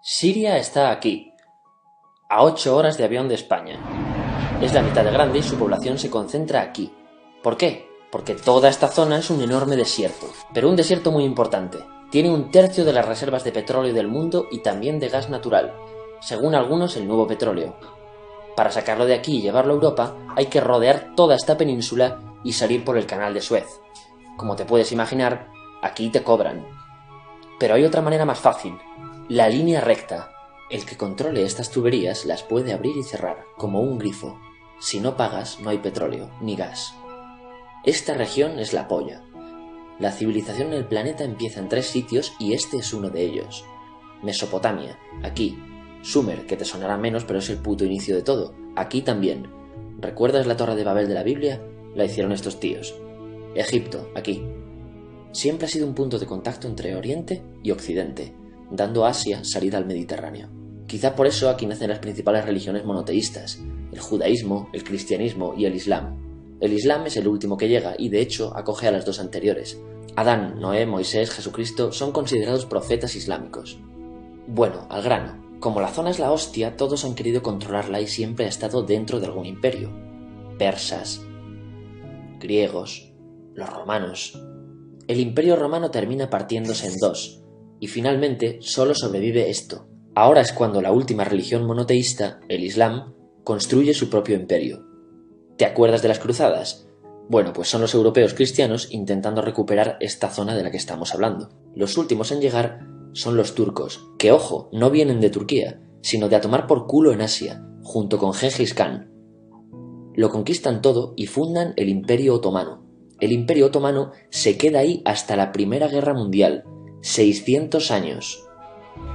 Siria está aquí, a 8 horas de avión de España. Es la mitad de grande y su población se concentra aquí. ¿Por qué? Porque toda esta zona es un enorme desierto, pero un desierto muy importante. Tiene 1/3 de las reservas de petróleo del mundo y también de gas natural, según algunos el nuevo petróleo. Para sacarlo de aquí y llevarlo a Europa, hay que rodear toda esta península y salir por el canal de Suez. Como te puedes imaginar, aquí te cobran. Pero hay otra manera más fácil, la línea recta. El que controle estas tuberías las puede abrir y cerrar, como un grifo. Si no pagas, no hay petróleo, ni gas. Esta región es la polla. La civilización en el planeta empieza en 3 sitios y este es uno de ellos. Mesopotamia, aquí. Sumer, que te sonará menos, pero es el puto inicio de todo. Aquí también. ¿Recuerdas la Torre de Babel de la Biblia? La hicieron estos tíos. Egipto, aquí. Siempre ha sido un punto de contacto entre Oriente y Occidente, dando a Asia salida al Mediterráneo. Quizá por eso aquí nacen las principales religiones monoteístas, el judaísmo, el cristianismo y el islam. El islam es el último que llega y de hecho acoge a las 2 anteriores. Adán, Noé, Moisés, Jesucristo son considerados profetas islámicos. Bueno, al grano. Como la zona es la hostia, todos han querido controlarla y siempre ha estado dentro de algún imperio. Persas, griegos, los romanos. El imperio romano termina partiéndose en 2, y finalmente solo sobrevive esto. Ahora es cuando la última religión monoteísta, el Islam, construye su propio imperio. ¿Te acuerdas de las cruzadas? Bueno, pues son los europeos cristianos intentando recuperar esta zona de la que estamos hablando. Los últimos en llegar son los turcos, que ojo, no vienen de Turquía, sino de a tomar por culo en Asia, junto con Gengis Khan. Lo conquistan todo y fundan el Imperio Otomano. El Imperio Otomano se queda ahí hasta la Primera Guerra Mundial, 600 años.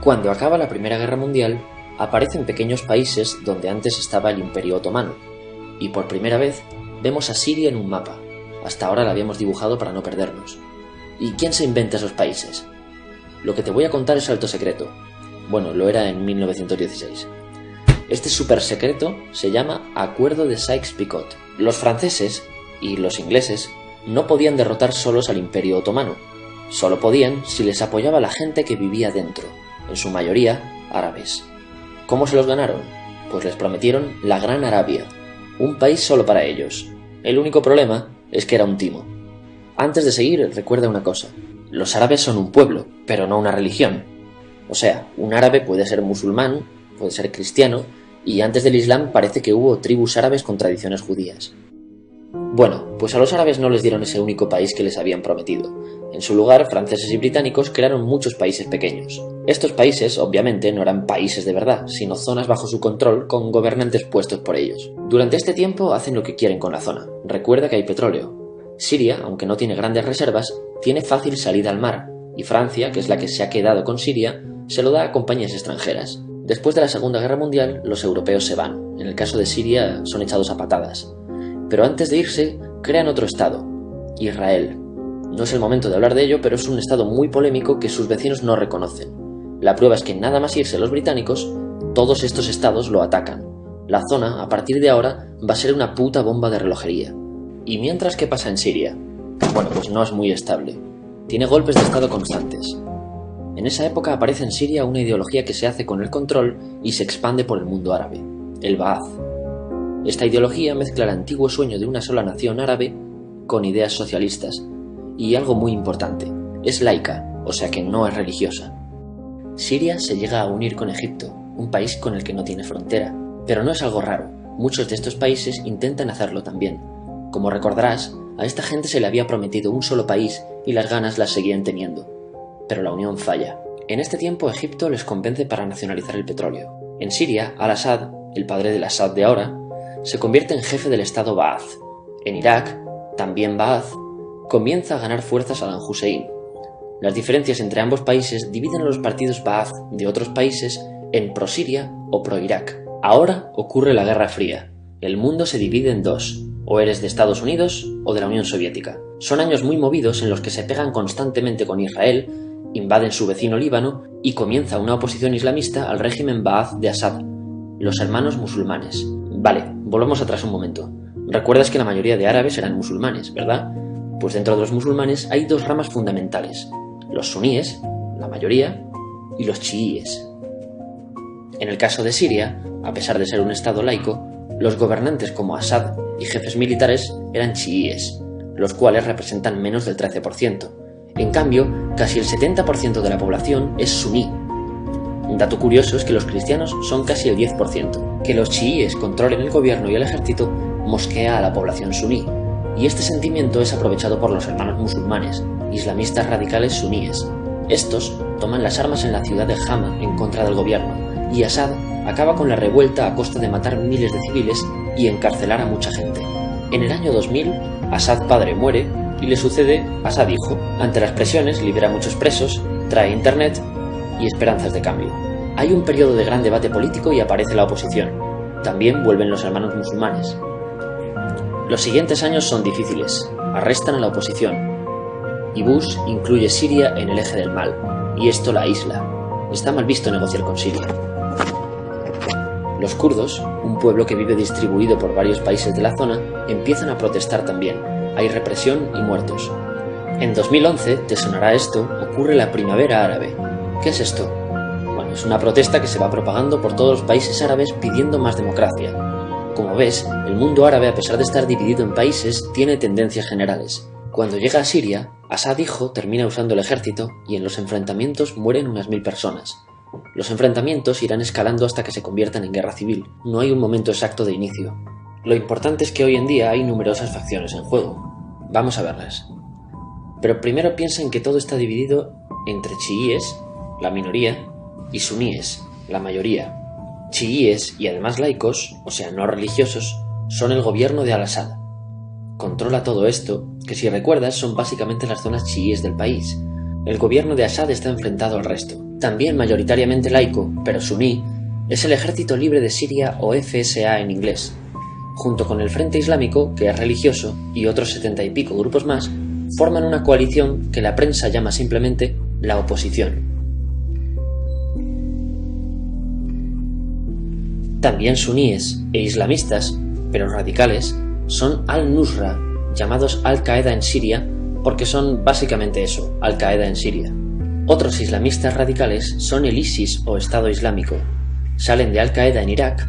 Cuando acaba la Primera Guerra Mundial, aparecen pequeños países donde antes estaba el Imperio Otomano, y por primera vez vemos a Siria en un mapa. Hasta ahora la habíamos dibujado para no perdernos. ¿Y quién se inventa esos países? Lo que te voy a contar es alto secreto. Bueno, lo era en 1916. Este súper secreto se llama Acuerdo de Sykes-Picot. Los franceses y los ingleses no podían derrotar solos al Imperio Otomano. Solo podían si les apoyaba la gente que vivía dentro, en su mayoría árabes. ¿Cómo se los ganaron? Pues les prometieron la Gran Arabia, un país solo para ellos. El único problema es que era un timo. Antes de seguir, recuerda una cosa. Los árabes son un pueblo, pero no una religión. O sea, un árabe puede ser musulmán, puede ser cristiano, y antes del Islam parece que hubo tribus árabes con tradiciones judías. Bueno, pues a los árabes no les dieron ese único país que les habían prometido. En su lugar, franceses y británicos crearon muchos países pequeños. Estos países, obviamente, no eran países de verdad, sino zonas bajo su control con gobernantes puestos por ellos. Durante este tiempo hacen lo que quieren con la zona. Recuerda que hay petróleo. Siria, aunque no tiene grandes reservas, tiene fácil salida al mar, y Francia, que es la que se ha quedado con Siria, se lo da a compañías extranjeras. Después de la Segunda Guerra Mundial, los europeos se van. En el caso de Siria, son echados a patadas. Pero antes de irse, crean otro estado, Israel. No es el momento de hablar de ello, pero es un estado muy polémico que sus vecinos no reconocen. La prueba es que nada más irse los británicos, todos estos estados lo atacan. La zona, a partir de ahora, va a ser una puta bomba de relojería. ¿Y mientras qué pasa en Siria? Bueno, pues no es muy estable. Tiene golpes de estado constantes. En esa época aparece en Siria una ideología que se hace con el control y se expande por el mundo árabe, el Ba'ath. Esta ideología mezcla el antiguo sueño de una sola nación árabe con ideas socialistas. Y algo muy importante, es laica, o sea que no es religiosa. Siria se llega a unir con Egipto, un país con el que no tiene frontera. Pero no es algo raro, muchos de estos países intentan hacerlo también. Como recordarás, a esta gente se le había prometido un solo país y las ganas las seguían teniendo. Pero la unión falla. En este tiempo Egipto les convence para nacionalizar el petróleo. En Siria, Al-Assad, el padre del Assad de ahora, se convierte en jefe del estado Ba'ath. En Irak, también Ba'ath, comienza a ganar fuerza Saddam Hussein. Las diferencias entre ambos países dividen a los partidos Ba'ath de otros países en pro-Siria o pro-Irak. Ahora ocurre la Guerra Fría. El mundo se divide en 2, o eres de Estados Unidos o de la Unión Soviética. Son años muy movidos en los que se pegan constantemente con Israel, invaden su vecino Líbano y comienza una oposición islamista al régimen Ba'ath de Assad, los hermanos musulmanes. Vale, volvamos atrás un momento. Recuerdas que la mayoría de árabes eran musulmanes, ¿verdad? Pues dentro de los musulmanes hay 2 ramas fundamentales, los suníes, la mayoría, y los chiíes. En el caso de Siria, a pesar de ser un estado laico, los gobernantes como Assad y jefes militares eran chiíes, los cuales representan menos del 13%. En cambio, casi el 70% de la población es suní. Un dato curioso es que los cristianos son casi el 10%. Que los chiíes controlen el gobierno y el ejército mosquea a la población suní, y este sentimiento es aprovechado por los hermanos musulmanes, islamistas radicales suníes. Estos toman las armas en la ciudad de Hama en contra del gobierno, y Assad acaba con la revuelta a costa de matar miles de civiles y encarcelar a mucha gente. En el año 2000, Assad padre muere y le sucede Assad hijo. Ante las presiones libera a muchos presos, trae internet y esperanzas de cambio. Hay un periodo de gran debate político y aparece la oposición. También vuelven los hermanos musulmanes. Los siguientes años son difíciles. Arrestan a la oposición. Y Bush incluye Siria en el eje del mal, y esto la aísla. Está mal visto negociar con Siria. Los kurdos, un pueblo que vive distribuido por varios países de la zona, empiezan a protestar también. Hay represión y muertos. En 2011, te sonará esto, ocurre la Primavera Árabe. ¿Qué es esto? Bueno, es una protesta que se va propagando por todos los países árabes pidiendo más democracia. Como ves, el mundo árabe, a pesar de estar dividido en países, tiene tendencias generales. Cuando llega a Siria, Assad hijo termina usando el ejército y en los enfrentamientos mueren unas 1000 personas. Los enfrentamientos irán escalando hasta que se conviertan en guerra civil. No hay un momento exacto de inicio. Lo importante es que hoy en día hay numerosas facciones en juego. Vamos a verlas. Pero primero piensa en que todo está dividido entre chiíes, la minoría, y suníes, la mayoría. Chiíes y además laicos, o sea no religiosos, son el gobierno de Al-Assad. Controla todo esto, que si recuerdas son básicamente las zonas chiíes del país. El gobierno de Assad está enfrentado al resto. También mayoritariamente laico, pero suní, es el Ejército Libre de Siria o FSA en inglés. Junto con el Frente Islámico, que es religioso, y otros 70 y pico grupos más, forman una coalición que la prensa llama simplemente la oposición. También suníes e islamistas, pero radicales, son Al-Nusra, llamados Al-Qaeda en Siria, porque son básicamente eso, Al-Qaeda en Siria. Otros islamistas radicales son el ISIS o Estado Islámico. Salen de Al-Qaeda en Irak,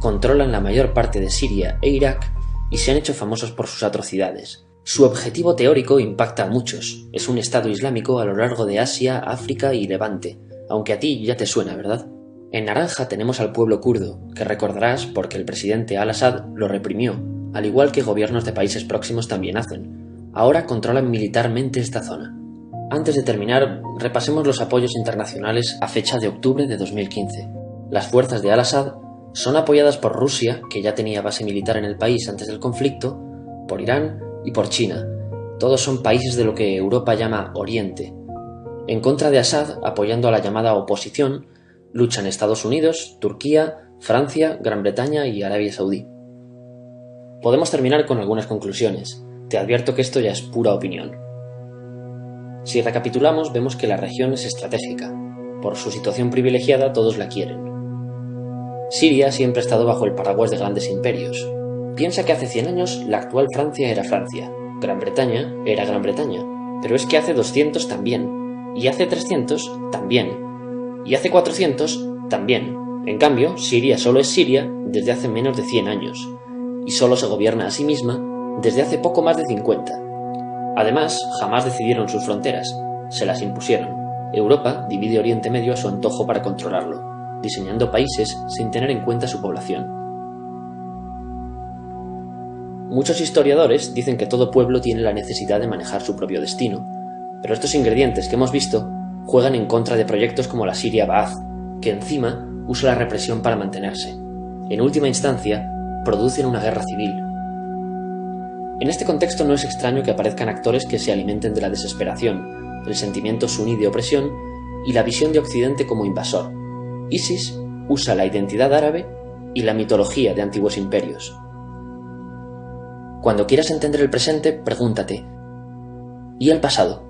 controlan la mayor parte de Siria e Irak y se han hecho famosos por sus atrocidades. Su objetivo teórico impacta a muchos. Es un Estado Islámico a lo largo de Asia, África y Levante, aunque a ti ya te suena, ¿verdad? En naranja tenemos al pueblo kurdo, que recordarás porque el presidente Al-Assad lo reprimió, al igual que gobiernos de países próximos también hacen. Ahora controlan militarmente esta zona. Antes de terminar, repasemos los apoyos internacionales a fecha de octubre de 2015. Las fuerzas de Al-Assad son apoyadas por Rusia, que ya tenía base militar en el país antes del conflicto, por Irán y por China. Todos son países de lo que Europa llama Oriente. En contra de Assad, apoyando a la llamada oposición, luchan Estados Unidos, Turquía, Francia, Gran Bretaña y Arabia Saudí. Podemos terminar con algunas conclusiones. Te advierto que esto ya es pura opinión. Si recapitulamos, vemos que la región es estratégica. Por su situación privilegiada, todos la quieren. Siria siempre ha estado bajo el paraguas de grandes imperios. Piensa que hace 100 años la actual Francia era Francia, Gran Bretaña era Gran Bretaña, pero es que hace 200 también, y hace 300 también, y hace 400 también. En cambio, Siria solo es Siria desde hace menos de 100 años, y solo se gobierna a sí misma desde hace poco más de 50. Además, jamás decidieron sus fronteras, se las impusieron. Europa divide Oriente Medio a su antojo para controlarlo, diseñando países sin tener en cuenta su población. Muchos historiadores dicen que todo pueblo tiene la necesidad de manejar su propio destino, pero estos ingredientes que hemos visto juegan en contra de proyectos como la Siria Ba'ath, que encima usa la represión para mantenerse. En última instancia, producen una guerra civil. En este contexto no es extraño que aparezcan actores que se alimenten de la desesperación, el sentimiento suní de opresión y la visión de Occidente como invasor. ISIS usa la identidad árabe y la mitología de antiguos imperios. Cuando quieras entender el presente, pregúntate: ¿y el pasado?